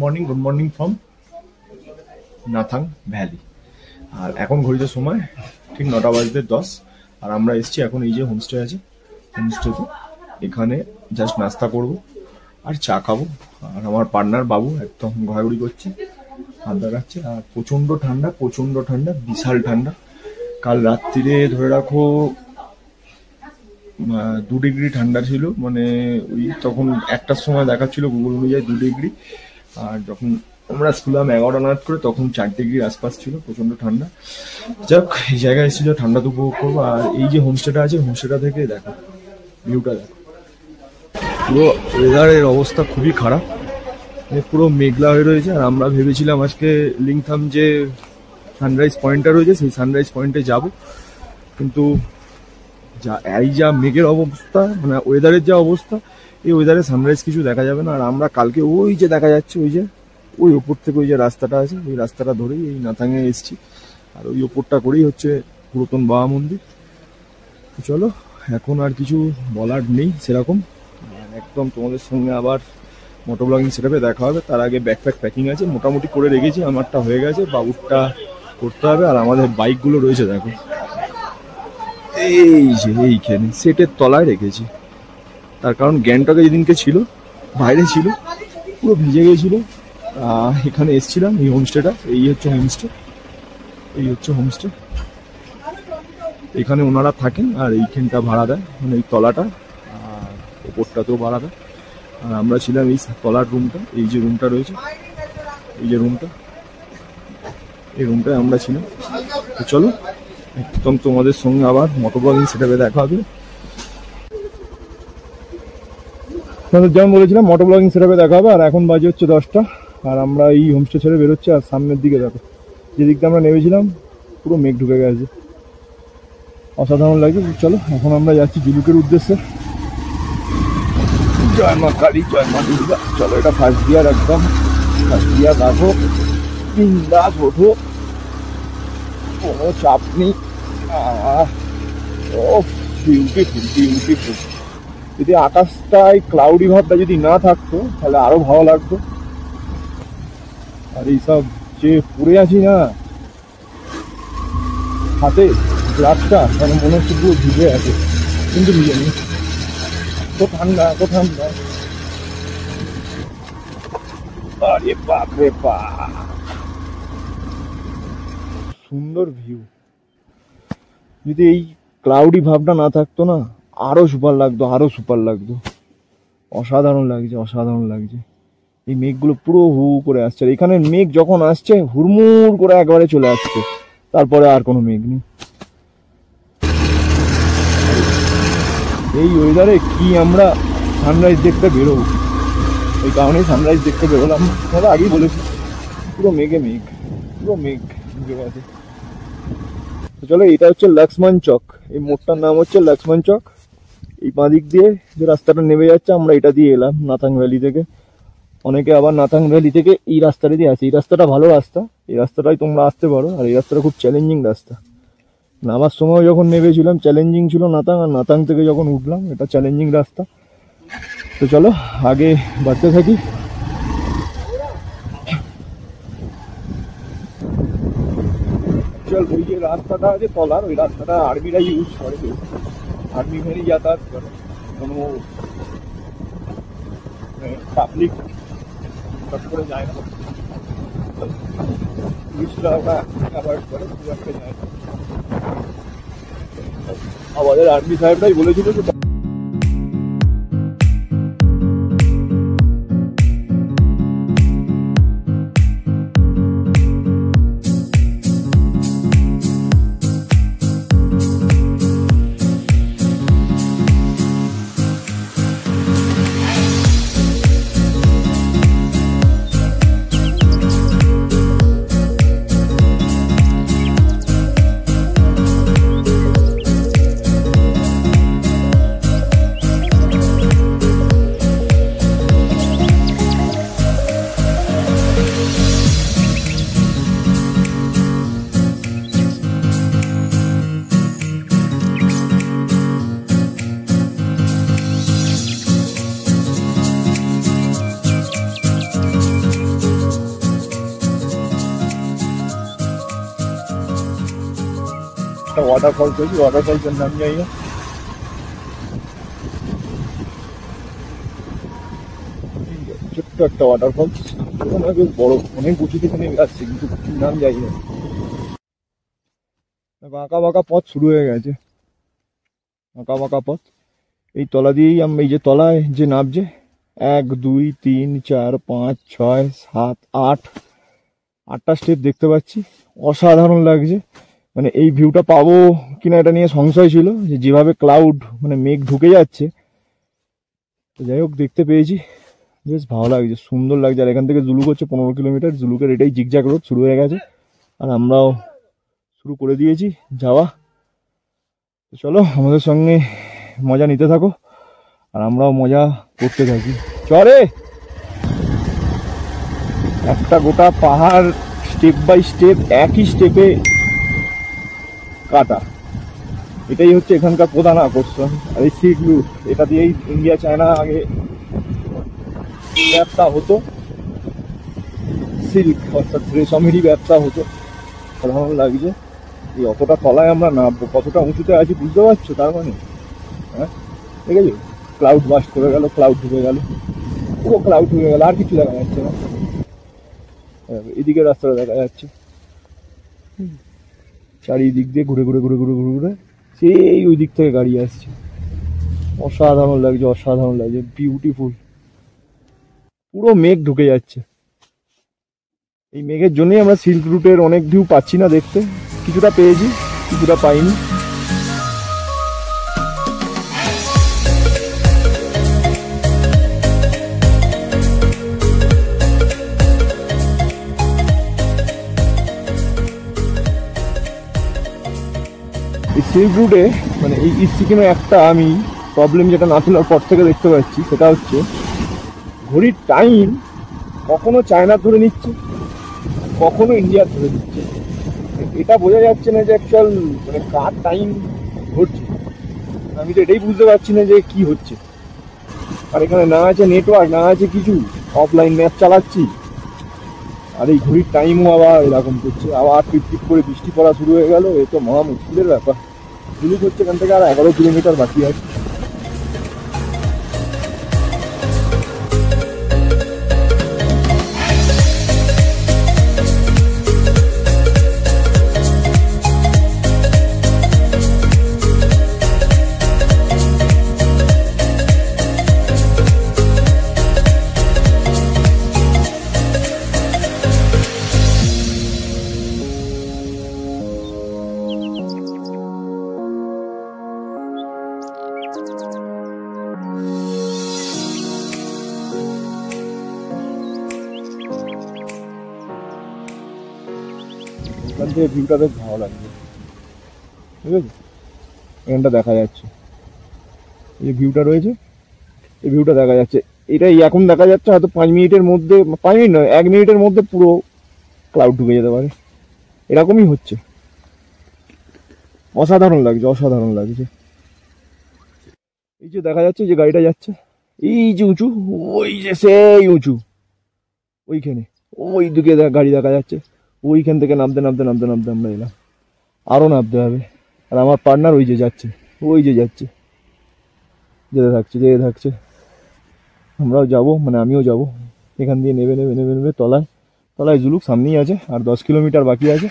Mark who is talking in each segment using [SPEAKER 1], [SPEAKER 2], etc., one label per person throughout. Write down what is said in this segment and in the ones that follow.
[SPEAKER 1] Morning from Nathang valley. আর এখন ঘড়িতে সময় ঠিক 9:10 আর আমরা এসছি এখন এই যে হোমস্টে আছে, হোমস্টেতে এখানে জাস্ট নাস্তা করব আর চা খাবো। আর আমার পার্টনার বাবু একদম ঘোরাঘুরি করছে, আড্ডা রাখছে। আর প্রচন্ড ঠান্ডা, বিশাল ঠান্ডা। কাল রাত্রিরে ধরে রাখো 2 ডিগ্রি ঠান্ডা ছিল, মানে ওই তখন 1টার সময় দেখাচ্ছিল গুগল অনুযায়ী 2 ডিগ্রি। আর যখন আমরা স্কুলাম 11টা নাগাদ করে তখন 4 ডিগ্রির আশপাশ ছিল, প্রচন্ড ঠান্ডা। যাক, এই জায়গায় এসেছিল ঠান্ডা তো উপভোগ করবো। আর এই যে হোমস্টেটা আছে, হোমস্টেটা থেকে দেখো ভিউটা, দেখো পুরো ওয়েদারের অবস্থা খুবই খারাপ, পুরো মেঘলা হয়ে রয়েছে। আর আমরা ভেবেছিলাম আজকে লিংথাম যে সানরাইজ পয়েন্টটা রয়েছে সেই সানরাইজ পয়েন্টে যাব, কিন্তু যা মেঘের অবস্থা, মানে ওয়েদারের যা অবস্থা, এই ওয়েদারে সানরাইজ কিছু দেখা যাবে না। আর আমরা কালকে ওই যে দেখা যাচ্ছে ওই ওপর থেকে ওই যে রাস্তাটা আছে, ওই রাস্তাটা ধরেই এই নাথাঙে এসছি। আর ওই ওপরটা করেই হচ্ছে পুরাতন বাবা মন্দির। চলো, এখন আর কিছু বলার নেই সেরকম, একদম তোমাদের সঙ্গে আবার মোটো ব্লগিং সেটআপে দেখা হবে। তার আগে ব্যাকপ্যাক প্যাকিং আছে, মোটামুটি করে রেখেছি, আমারটা হয়ে গেছে, বাবুরটা করতে হবে। আর আমাদের বাইকগুলো রয়েছে দেখো এই যে এইখানে সেটের তলায় রেখেছি, তার কারণ গ্যাংটকে যেদিনকে ছিল বাইরে ছিল, পুরো ভিজে গিয়েছিল। এখানে এসছিলাম এই হোমস্টেটা, এই হচ্ছে হোমস্টে, এখানে ওনারা থাকেন। আর এইখানটা ভাড়া দেয়, মানে এই তলাটা, আর ওপরটাতেও ভাড়া দেয়। আর আমরা ছিলাম এই তলার রুমটা, এই যে রুমটা রয়েছে, এই রুমটায় আমরা ছিলাম। তো চলো, একদম তোমাদের সঙ্গে আবার মোটো ব্লগিং সেটআপে দেখা হবে। যেমন বলেছিলাম মোটো ব্লগিং সেটআপে দেখা হবে। আর এখন বাজে হচ্ছে 10টা, আর আমরা এই হোমস্টে ছেড়ে বেরোচ্ছি। আর সামনের দিকে দেখো, যেদিকটা আমরা নেমেছিলাম পুরো মেঘ ঢুকে গেছে, অসাধারণ লাগছে। চলো, এখন আমরা যাচ্ছি জুলুকের উদ্দেশ্যে। জয় মা কালী, জয় মা দুর্গা। চলো, এটা ফার্স্ট গিয়ার, একদম ফার্স্ট গিয়ার রাখো, বিন্দাস ওঠো, কোনো চাপ নেই। বিউটিফুল। যদি আকাশটায় ক্লাউডি ভাবটা যদি না থাকতো তাহলে আরো ভালো লাগতো। আর এইসব যে পরে আছি না হাতে গ্লাভসটা, মানে মনে হচ্ছে পুরো ভিজে আছে, কিন্তু ভিজে নেই। তো ঠান্ডা। আরে বাপ রে বাপ, সুন্দর ভিউ। যদি এই ক্লাউডি ভাবটা না থাকতো না, আরো সুপার লাগতো। অসাধারণ লাগছে। এই মেঘগুলো পুরো হু করে আসছে, আর এখানে মেঘ যখন আসছে হুড়মুড় করে একবারে চলে আসছে, তারপরে আর কোনো মেঘ নেই। এই ওয়েদারে কি আমরা সানরাইজ দেখতে বেরোবো, এই কারণেই সানরাইজ দেখতে বেরোলাম। তাহলে আগেই বলেছি, পুরো মেঘে মেঘ ঢুকে গেছে। চলো, এটা হচ্ছে লক্ষ্মণ চক, এই মোড়টার নাম হচ্ছে লক্ষ্মণ চক। এই বাঁদিক দিয়ে যে রাস্তাটা নেমে যাচ্ছে, আমরা এটা দিয়ে এলাম নাথাং ভ্যালি থেকে। অনেকে আবার নাথাং ভ্যালি থেকে এই রাস্তাটা দিয়ে আসে। এই রাস্তাটা ভালো রাস্তা, এই রাস্তাটাই তোমরা আসতে পারো। আর এই রাস্তাটা খুব চ্যালেঞ্জিং রাস্তা, নামার সময় যখন নেমেছিলাম চ্যালেঞ্জিং ছিল নাথাং, আর নাথাং থেকে যখন উঠলাম এটা চ্যালেঞ্জিং রাস্তা। তো চলো আগে বাড়তে থাকি। চল, ওই যে রাস্তাটা আছে তলার, ওই রাস্তাটা আর্মিরা ইউজ করে, আর্মি ভ্যালি যাতায়াত করে, কোনো পাবলিক করে যায় না, পুলিশরা ওটা অ্যাভয়েড করে, খুব একটা যায় না। আমাদের আর্মি সাহেবরাই বলেছিল যে একটা ওয়াটারফলস আছে, ওয়াটারফলসের নাম জানি না। ছোট্ট একটা ওয়াটারফলস, ওখানে বেশ বড়, অনেক উঁচু থেকে নেমে আসছে, কিন্তু কি নাম জানি না। আঁকা বাঁকা পথ শুরু হয়ে গেছে, আঁকা বাঁকা পথ। এই তলা দিয়েই এই যে তলায় যে নামছে, 1 2 3 4 5 6 7 8টা স্টেপ দেখতে পাচ্ছি। অসাধারণ লাগছে, মানে এই ভিউটা পাবো কিনা এটা নিয়ে সংশয় ছিল, যে যেভাবে ক্লাউড মানে মেঘ ঢুকে যাচ্ছে। তো যাই হোক দেখতে পেয়েছি, বেশ ভালো লাগছে, সুন্দর লাগছে। আর এখান থেকে জুলুক হচ্ছে 15 কিলোমিটার, জুলুকের এটাই জিগজ্যাগ রোড শুরু হয়ে গেছে, আর আমরাও শুরু করে দিয়েছি যাওয়া। তো চলো আমাদের সঙ্গে মজা নিতে থাকো, আর আমরাও মজা করতে থাকি। চলে একটা গোটা পাহাড় স্টেপ বাই স্টেপ একই স্টেপে কাটা, এটাই হচ্ছে এখানকার প্রধান আকর্ষণ। আর এই সিল্ক রুট, এটা দিয়েই ইন্ডিয়া চায়না আগে ব্যবসা হতো, সিল্ক অর্থাৎ রেশমেরই ব্যবসা হতো। সাধারণ লাগছে। এই অতটা তলায় আমরা নামবো, কতটা উঁচুতে আছি বুঝতে পারছো? তার মানে হ্যাঁ, ঠিক আছে, ক্লাউড বাস্ট করে গেল, ক্লাউড ঢুকে গেল, পুরো ক্লাউড ঢুকে গেল, আর কিছু দেখা যাচ্ছে না। এদিকে রাস্তাটা দেখা যাচ্ছে, চারিদিক দিয়ে ঘুরে ঘুরে ঘুরে ঘুরে ঘুরে ঘুরে সেই ওই দিক থেকে গাড়ি আসছে। অসাধারণ লাগছে, অসাধারণ লাগছে, বিউটিফুল। পুরো মেঘ ঢুকে যাচ্ছে। এই মেঘের জন্যই আমরা সিল্ক রুটের অনেক ভিউ পাচ্ছি না দেখতে, কিছুটা পেয়েছি, কিছুটা পাইনি। এই সিল্ক রুটে মানে এই ইস্ট সিকিমে একটা আমি প্রবলেম যেটা না তোলার পর থেকে দেখতে পাচ্ছি, সেটা হচ্ছে ঘড়ির টাইম কখনো চায়না ধরে নিচ্ছে, কখনো ইন্ডিয়া ধরে দিচ্ছে। এটা বোঝা যাচ্ছে না যে অ্যাকচুয়াল মানে কার টাইম ঘটছে। আমি তো এটাই বুঝতে পারছি না যে কি হচ্ছে। আর এখানে না আছে নেটওয়ার্ক, না আছে কিছু, অফলাইন ম্যাপ চালাচ্ছি, আর এই ঘড়ির টাইমও আবার এরকম করছে। আবার টিপ টিপ করে বৃষ্টি পড়া শুরু হয়ে গেল, এ তো মহা মুশকিলের ব্যাপার। জুলুক হচ্ছে এখান থেকে আর 11 কিলোমিটার বাকি আছে। এখান থেকে ভিউটা বেশ ভালো লাগছে, ঠিক আছে। এখানটা দেখা যাচ্ছে, এই ভিউটা রয়েছে, এই ভিউটা দেখা যাচ্ছে। এটাই এখন দেখা যাচ্ছে, হয়তো 5 মিনিটের মধ্যে, 5 মিনিট নয়, 1 মিনিটের মধ্যে পুরো ক্লাউড ঢুকে যেতে পারে, এরকমই হচ্ছে। অসাধারণ লাগছে, অসাধারণ লাগছে। এই যে দেখা যাচ্ছে যে গাড়িটা যাচ্ছে, এই যে উঁচু, ওই যে সেই উঁচু, ওইখানে ওই দিকে গাড়ি দেখা যাচ্ছে। ওইখান থেকে নামতে নামতে নামতে নামতে আমরা এলাম, আরো নামতে হবে। আর আমার পার্টনার ওই যে যাচ্ছে, ওই যে যাচ্ছে, যেতে থাকছে যেতে থাকছে। আমরাও যাবো, মানে আমিও যাব। এখান দিয়ে নেবে নেবে নেবে নেবে তলায়, তলায় জুলুক সামনেই আছে, আর 10 কিলোমিটার বাকি আছে।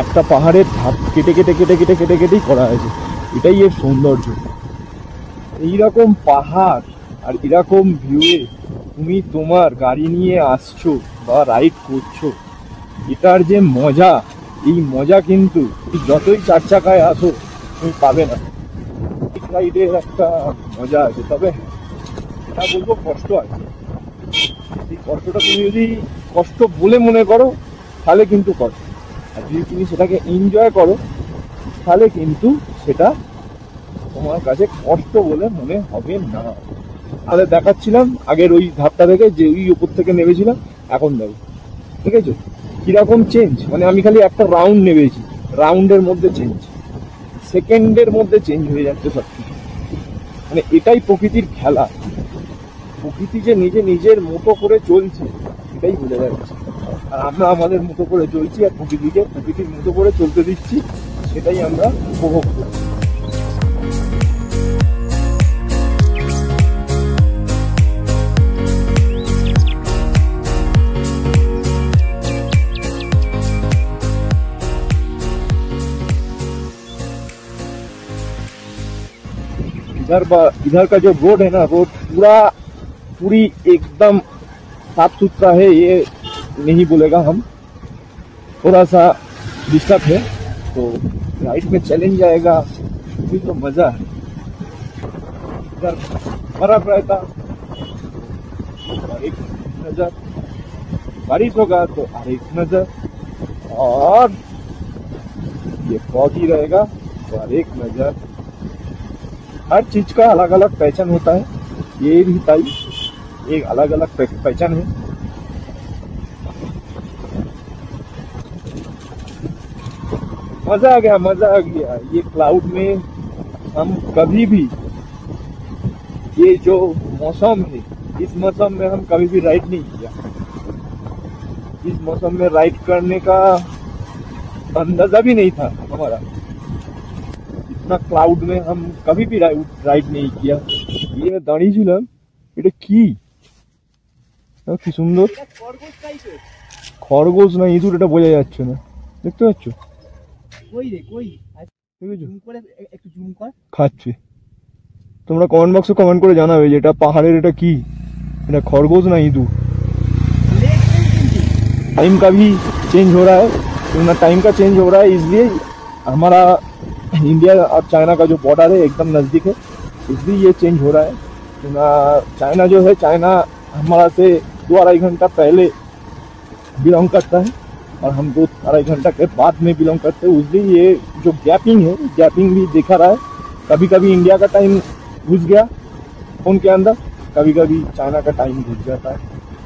[SPEAKER 1] একটা পাহাড়ের ধাপ কেটে কেটে কেটে কেটে কেটে কেটেই করা আছে, এটাই এর সৌন্দর্য। এইরকম পাহাড় আর এরকম ভিউয়ে তুমি তোমার গাড়ি নিয়ে আসছো বা রাইড করছো, এটার যে মজা, এই মজা কিন্তু যতই 4 চাকায় আসো তুমি পাবে না। রাইডের একটা মজা আছে, তবে এটা বলবো কষ্ট আছে। এই কষ্টটা তুমি যদি কষ্ট বলে মনে করো তাহলে কিন্তু কষ্ট, আর যদি তুমি সেটাকে এনজয় করো তাহলে কিন্তু সেটা তোমার কাছে কষ্ট বলে মনে হবে না। তাহলে দেখাচ্ছিলাম আগের ওই ধাপটা থেকে, যে ওই উপর থেকে নেমেছিলাম, এখন দেখো ঠিক আছে কিরকম চেঞ্জ। মানে আমি খালি একটা রাউন্ড নেমেছি, রাউন্ডের মধ্যে চেঞ্জ, সেকেন্ডের মধ্যে চেঞ্জ হয়ে যাচ্ছে সবকিছু। মানে এটাই প্রকৃতির খেলা। প্রকৃতি যে নিজে নিজের মতো করে চলছে এটাই বোঝা যাচ্ছে, আর আমরা আমাদের মতো করে চলছি, আর প্রকৃতিকে প্রকৃতির মতো করে চলতে দিচ্ছি। সেটাই আমরা উপভোগ করি। इधर का जो रोड है ना, रोड पूरी एकदम साफ सुथरा है, ये नहीं बोलेगा हम, थोड़ा सा डिस्टर्ब है, तो राइट में चैलेंज जाएगा भी तो मजा है। इधर बर्फ रहता और एक नजर, बारिश होगा तो और एक नजर, और ये फॉगी रहेगा तो और एक नजर। हर चीज का अलग अलग पहचान होता है, ये भी ताई एक अलग अलग पहचान है। मजा आ गया, मजा आ गया। ये क्लाउड में हम कभी भी, ये जो मौसम है, इस मौसम में हम कभी भी राइड नहीं किया। इस मौसम में राइड करने का अंदाजा भी नहीं था हमारा। इतना क्लाउड में हम कभी भी राइड नहीं किया। ये दाঁড়িয়ে ছিলাম, এটা কি কি সুন্দর খরগোশ না ইঁদুর, এটা বোঝা যাচ্ছে না, দেখতে পাচ্ছ? খাচ্ছে। তোমরা কমেন্ট বক্সে কমেন্ট করে জানাবে যে এটা পাহাড়ের, এটা কি, এটা खरगोश ना इঁदুर। टाइम का भी चेंज हो रहा है, क्योंकि टाइम का चेंज हो रहा है, इसलिए हमारा इंडिया और चाइना का जो बॉर्डर है एकदम नज़दीक है, इसलिए ये चेंज हो रहा है। चाइना जो है, चाइना हमारा से 2-2.5 घंटा पहले बिलोंग करता है और हम 2-2.5 घंटा के बाद में बिलोंग करते हैं, इसलिए ये जो गैपिंग है, गैपिंग भी दिखा रहा है। कभी कभी इंडिया का टाइम घुस गया फोन के अंदर, कभी कभी चाइना का टाइम घुस जाता है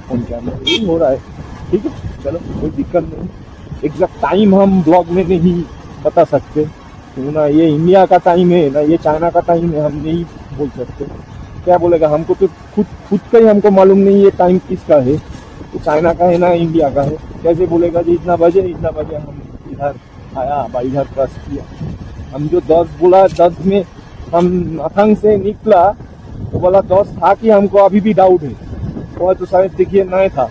[SPEAKER 1] फोन के अंदर, यही हो रहा है। ठीक है, चलो कोई दिक्कत नहीं। एग्जैक्ट टाइम हम ब्लॉग में नहीं बता सकते, तो ना ये इंडिया का टाइम है ना ये चाइना का टाइम है, हम नहीं बोल सकते। क्या बोलेगा, हमको तो खुद का ही हमको मालूम नहीं ये टाइम किसका है, तो चाइना का है ना इंडिया का है। कैसे बोलेगा जी इतना बजे हम इधर आया, इधर क्रॉस किया। हम जो 10 बोला, 10 में हम नाथंग से निकला, वो बोला 10 था कि हमको अभी भी डाउट है, वो तो शायद देखिए नहीं था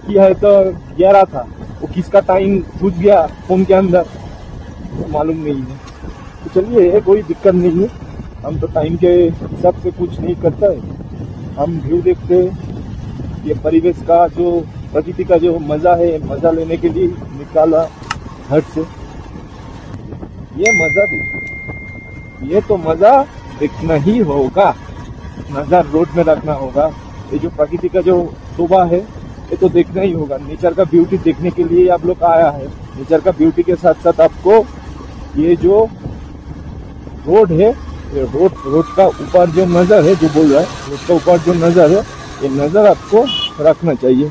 [SPEAKER 1] कि है तो 11 था, वो किसका टाइम घुस गया फोन के अंदर मालूम नहीं है। तो चलिए कोई दिक्कत नहीं है, हम तो टाइम के हिसाब से कुछ नहीं करता है, हम व्यू देखते हैं। ये परिवेश का जो, प्रकृति का जो मजा है, मजा लेने के लिए निकाला घर से। ये मजा देखो, ये तो मजा देखना ही होगा, नजर रोड में रखना होगा। ये जो प्रकृति का जो शोभा है, ये तो देखना ही होगा। नेचर का ब्यूटी देखने के लिए आप लोग आया है। नेचर का ब्यूटी के साथ साथ आपको ये जो रोड है, ये रोड का ऊपर जो नजर है, जो बोल रहा है रोड का ऊपर जो नजर है, ये नजर आपको रखना चाहिए।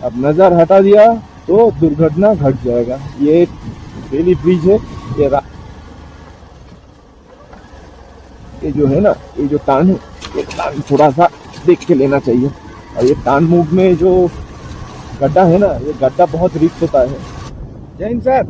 [SPEAKER 1] अब नजर हटा दिया तो दुर्घटना घट जाएगा। ये बेली ब्रिज है, ये जो है ना, ये जो टान है, ये टान थोड़ा सा देख के लेना चाहिए। और ये टान मूव में जो गड्ढा है ना, ये गड्ढा बहुत रिस्क होता है। जय हिंद सर।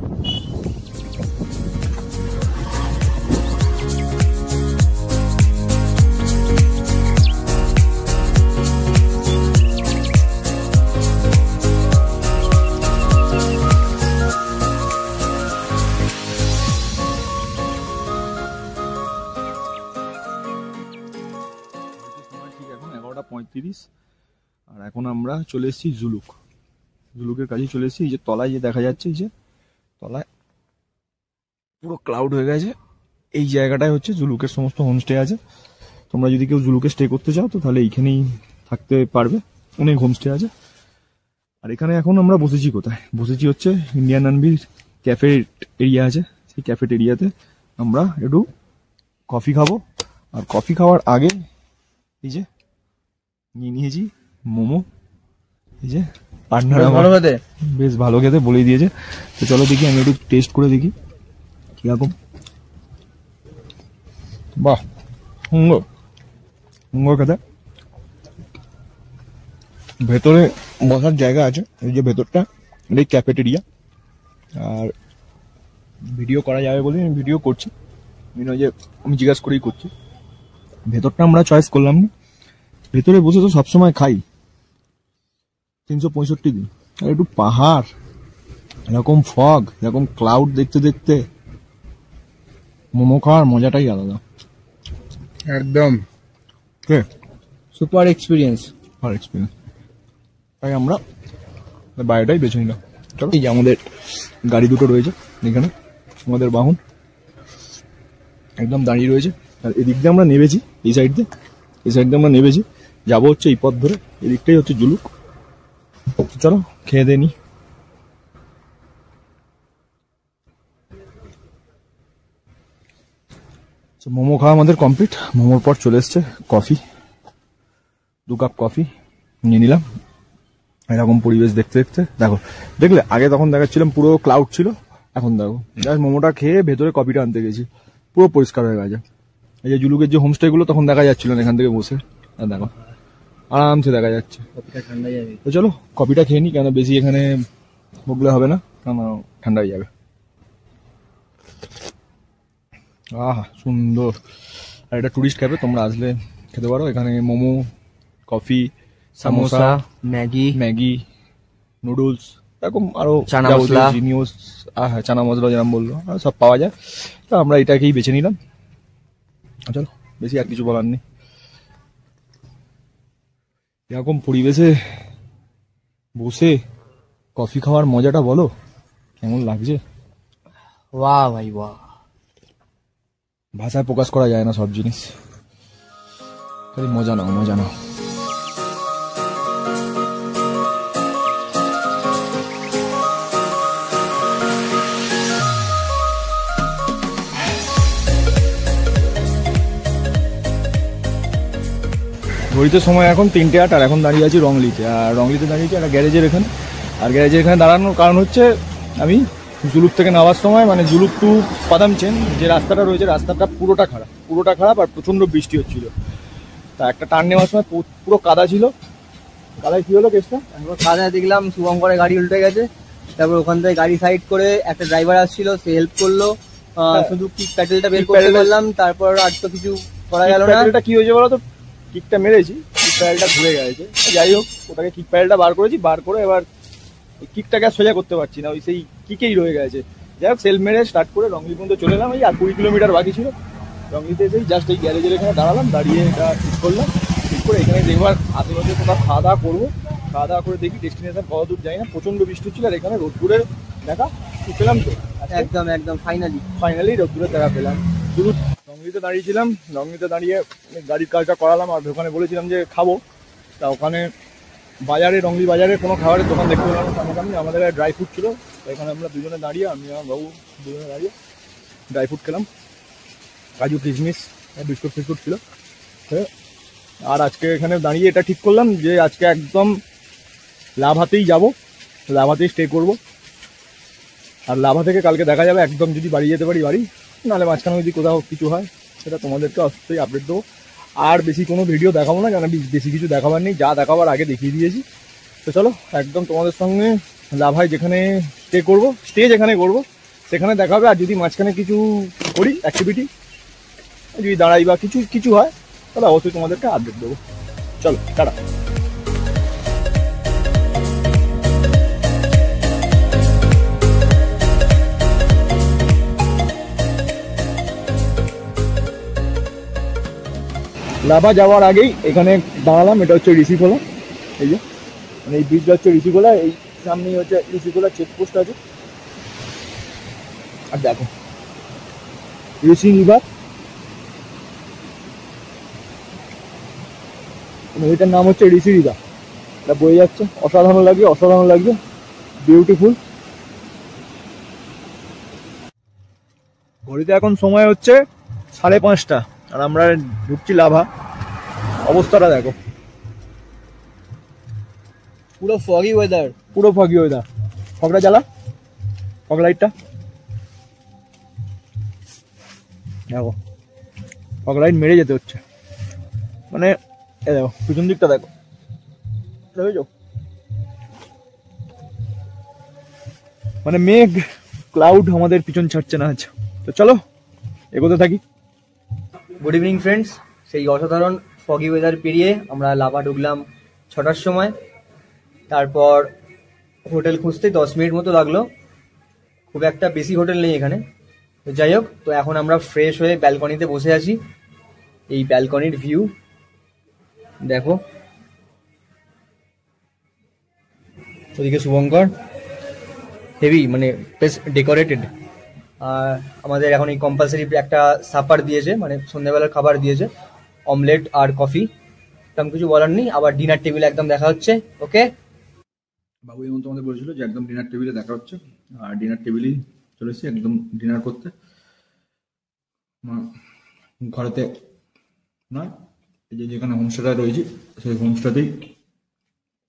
[SPEAKER 1] আর এখন আমরা চলে এসেছি জুলুকের কাছে চলে এসেছি। এই যে তলায় যে দেখা যাচ্ছে, এই যে তলায় পুরো ক্লাউড হয়ে গেছে, এই জায়গাটায় হচ্ছে জুলুকের সমস্ত হোমস্টে আছে। তোমরা যদি কেউ জুলুকে স্টে করতে চাও তো তাহলে এইখানেই থাকতে পারবে, অনেক হোমস্টে আছে। আর এখানে এখন আমরা বসেছি কোথায়, বসেছি হচ্ছে ইন্ডিয়ান আর্মির ক্যাফে এরিয়া আছে, সেই ক্যাফেট এরিয়াতে আমরা একটু কফি খাবো। আর কফি খাওয়ার আগে এই যে নিয়ে নিয়েছি মোমো, এই যে পার্টনার বেশ ভালো খেতে বলেই দিয়েছে। তো চলো দেখি, আমি একটু টেস্ট করে দেখি কিরকম। বাহ, সুন্দর খেতে। ভেতরে বসার জায়গা আছে, এই যে ভেতরটা, এই ক্যাফেটেরিয়া। আর ভিডিও করা যাবে বলে আমি ভিডিও করছি, যে আমি জিজ্ঞাসা করেই করছি। ভেতরটা আমরা চয়েস করলাম না, ভেতরে বসে তো সবসময় খাই 365 দিন। আর একটু পাহাড়, এরকম ফগ, এরকম ক্লাউড দেখতে দেখতে মোমো খাওয়ার মজাটাই আলাদা।
[SPEAKER 2] একদম সুপার এক্সপিরিয়েন্স।
[SPEAKER 1] তাই আমরা বাইরেটাই বেছে নিলাম। চলো, এই যে আমাদের গাড়ি দুটো রয়েছে এখানে, আমাদের বাহন একদম দাঁড়িয়ে রয়েছে। আর এদিক দিয়ে আমরা নেবেছি, এই সাইড দিয়ে আমরা নেবেছি, যাবো হচ্ছে এই পথ ধরে। এদিকটাই হচ্ছে জুলুক। চলো খেয়ে দিয়ে নি। মোমো খাওয়া আমাদের কমপ্লিট। মোমোর পর চলে এসছে কফি, 2 কাপ কফি নিয়ে নিলাম। এরকম পরিবেশ দেখতে দেখতে দেখলে আগে তখন দেখাচ্ছিলাম পুরো ক্লাউড ছিল, এখন দেখো জাস্ট মোমোটা খেয়ে ভেতরে কফিটা আনতে গেছি, পুরো পরিষ্কার হয়ে গেছে। এই যে জুলুকের যে হোমস্টে গুলো তখন দেখা যাচ্ছিল না এখান থেকে বসে, আর দেখো আরামসে দেখা যাচ্ছে।
[SPEAKER 2] কফিটা ঠান্ডা যাবে
[SPEAKER 1] তো চলো কফিটা খেয়ে নি, কেন বেশি এখানে বকলে হবে না, কেন ঠান্ডা হয়ে যাবে। আহা সুন্দর। আর এটা টুরিস্ট ক্যাফে, তোমরা আসলে খেতে পারো। এখানে momo, coffee,
[SPEAKER 2] samosa, Maggi,
[SPEAKER 1] noodles, এরকম আরো
[SPEAKER 2] চানা মশলা,
[SPEAKER 1] জিনিস, হ্যাঁ চানা মশলা যেরকম বললো, সব পাওয়া যায়। তো আমরা এটাকেই বেছে নিলাম। চলো, বেশি আর কিছু বলার নেই। এরকম পরিবেশে বসে কফি খাওয়ার মজাটা বলো কেমন লাগছে।
[SPEAKER 2] বাহ ভাই বাহ,
[SPEAKER 1] ভাষায় প্রকাশ করা যায় না সব জিনিস, খালি মজা নাও, মজা নাও। ঘড়িতে সময় এখন 3:08, আর এখন দাঁড়িয়ে আছি রংলিতে। আর রংলিতে দাঁড়িয়েছি একটা গ্যারেজের এখানে। আর গ্যারেজের এখানে দাঁড়ানোর কারণ হচ্ছে আমি জুলুক থেকে নামার সময়, মানে জুলুক টু পাদামচেন যে রাস্তাটা রয়েছে, রাস্তাটা পুরোটা খারাপ আর প্রচণ্ড বৃষ্টি হচ্ছিল। তা একটা টার্ন নেওয়ার সময় পুরো কাদা ছিল। কাদায় কি হলো কেসটা?
[SPEAKER 2] কাদায় দেখলাম শুভঙ্করের গাড়ি উল্টে গেছে। তারপর ওখান থেকে গাড়ি সাইড করে একটা ড্রাইভার আসছিল, সে হেল্প করলো। শুধু কিক প্যাডেলটা বের করতে পারলাম, তারপর আর তো কিছু করা গেল না।
[SPEAKER 1] এটা কি হয়েছে বলো তো, কিকটা মেরেছি, কিক প্যাডেলটা ঘুরে গেছে। যাই হোক, ওটাকে কিক প্যাডেলটা বার করেছি, বার করে এবার কিকটাকে আর সোজা করতে পারছি না, ওই সেই কিকেই রয়ে গেছে। যাই হোক, সেলফ মেরে স্টার্ট করে রংলি পর্যন্ত চলে এলাম। এই আর 20 কিলোমিটার বাকি ছিল। রংলিতে এসেই জাস্ট এই গ্যারেজের এখানে দাঁড়ালাম, দাঁড়িয়ে এটা ঠিক করলাম। ঠিক করে এখানে দেখবার আশেপাশে কোথাও খাওয়া দাওয়া করবো। খাওয়া দাওয়া করে দেখি ডেস্টিনেশন কত দূর যাই না, প্রচন্ড বৃষ্টি হচ্ছিল। আর এখানে রোদ্দুরের দেখা পেলাম তো,
[SPEAKER 2] একদম
[SPEAKER 1] ফাইনালি রোদ্দুরের দেখা পেলাম। শুরু রংলিতে দাঁড়িয়েছিলাম, রংলিতে দাঁড়িয়ে গাড়ির কাজটা করালাম। আর ওখানে বলেছিলাম যে খাবো, তা ওখানে বাজারে, রংলি বাজারে কোনো খাবারের দোকান দেখতে পেলাম না সামনাসামনি। আমাদের ড্রাই ফ্রুট ছিল, এখানে আমরা দুজনে দাঁড়িয়ে, আমি আমার বাবু দুজনে দাঁড়িয়ে ড্রাই ফ্রুট খেলাম। কাজু কিশমিশ, বিস্কুট ফিস্কুট ছিল। আর আজকে এখানে দাঁড়িয়ে এটা ঠিক করলাম যে আজকে একদম লাভাতেই যাব, লাভাতেই স্টে করব। আর লাভা থেকে কালকে দেখা যাবে, একদম যদি বাড়ি যেতে পারি বাড়ি, নাহলে মাঝখানে যদি কোথাও কিছু হয় সেটা তোমাদেরকে অবশ্যই আপডেট দেবো। আর বেশি কোনো ভিডিও দেখাবো না, কেন বেশি কিছু দেখাবার নেই, যা দেখাবার আগে দেখিয়ে দিয়েছি। তো চলো একদম তোমাদের সঙ্গে লাভায় যেখানে স্টে যেখানে করবো সেখানে দেখা হবে। আর যদি মাঝখানে কিছু করি অ্যাক্টিভিটি, যদি দাঁড়াই বা কিছু হয়, তাহলে অবশ্যই তোমাদেরকে আপডেট দেবো। চলো টাটা। লাভা যাওয়ার আগেই এখানে দাঁড়ালাম। এটা হচ্ছে ঋষিখোলা, এই যে মানে এই ব্রিজটা হচ্ছে ঋষিখোলা। এই সামনেই হচ্ছে ঋষিখোলা চেকপোস্ট আছে। আর দেখো ঋষি রিভার, এটার নাম হচ্ছে ঋষি রিভার। এটা বয়ে যাচ্ছে, অসাধারণ লাগছে, বিউটিফুল। ঘড়িতে এখন সময় হচ্ছে 5:30, আর আমরা ঢুকছি লাভা। অবস্থাটা দেখো,
[SPEAKER 2] পুরো ফগি ওয়েদার,
[SPEAKER 1] ফগটা জ্বালা, ফগ লাইটটা দেখো, ফগ লাইট মেরে যেতে হচ্ছে। মানে এ দেখো পিছন দিকটা দেখো, দেখেছো? মানে মেঘ ক্লাউড আমাদের পিছন ছাড়ছে না আজ। তো চলো এগোতে থাকি।
[SPEAKER 2] গুড ইভিনিং ফ্রেন্ডস, সেই অসাধারণ ফগি ওয়েদার পেরিয়ে আমরা লাভা ঢুকলাম 6টার সময়। তারপর হোটেল খুঁজতে 10 মিনিট মতো লাগলো, খুব একটা বেশি হোটেল নেই এখানে। তো যাই হোক, তো এখন আমরা ফ্রেশ হয়ে ব্যালকনিতে বসে আছি। এই ব্যালকনির ভিউ দেখো, ওদিকে শুভঙ্কর, হেভি মানে বেশ ডেকোরেটেড। আর আমাদের এখন এই কম্পালসারি একটা সাপার দিয়েছে, মানে সন্ধ্যাবেলার খাবার দিয়েছে, অমলেট আর কফি। তেমন কিছু বলার নেই। আবার ডিনার টেবিলে একদম দেখা হচ্ছে। ওকে
[SPEAKER 1] বাবু এমন তোমাদের বলেছিল যে একদম ডিনার টেবিলে দেখা হচ্ছে, আর ডিনার টেবিলেই চলে এসেছি একদম ডিনার করতে। ঘরেতে নয়, এই যে যেখানে হোমস্টেটা রয়েছে সেই হোমস্টেতেই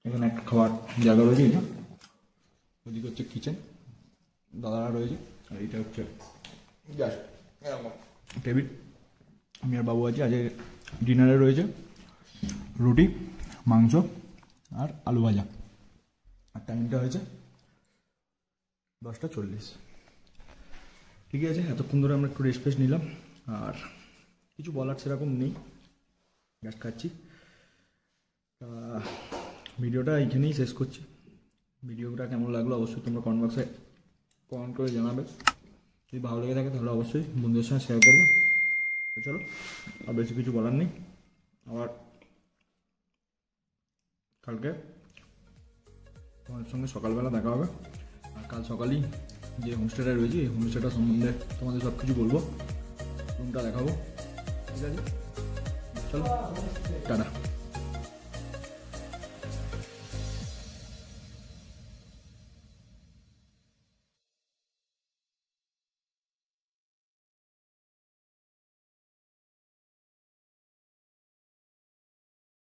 [SPEAKER 1] এখানে একটা খাবার জায়গা রয়েছে। এটা ওদিকে হচ্ছে কিচেন, দাদারা রয়েছে, আর এইটা হচ্ছে টেবিল। আমি আর বাবু আছি। আজ ডিনারে রয়েছে রুটি, মাংস আর আলু ভাজা। আর টাইমটা হয়েছে 10:40। ঠিকই আছে, এতক্ষণ ধরে আমরা একটু রেস্ট নিলাম, আর কিছু বলার সেরকম নেই, গ্যাস খাচ্ছি। ভিডিওটা এইখানেই শেষ করছি। ভিডিওটা কেমন লাগলো অবশ্যই তোমরা কমেন্ট বক্সে কমেন্ট করে জানাবে। যদি ভালো লেগে থাকে তাহলে অবশ্যই বন্ধুদের সঙ্গে শেয়ার করবে। তো চলো, আর বেশি কিছু বলার নেই। আবার কালকে তোমাদের সঙ্গে সকালবেলা দেখা হবে। আর কাল সকালেই যে হোমস্টেটা রয়েছে এই হোমস্টেটা সম্বন্ধে তোমাদের সব কিছু বলবো, রুমটা দেখাবো। ঠিক আছে, চলো টাটা।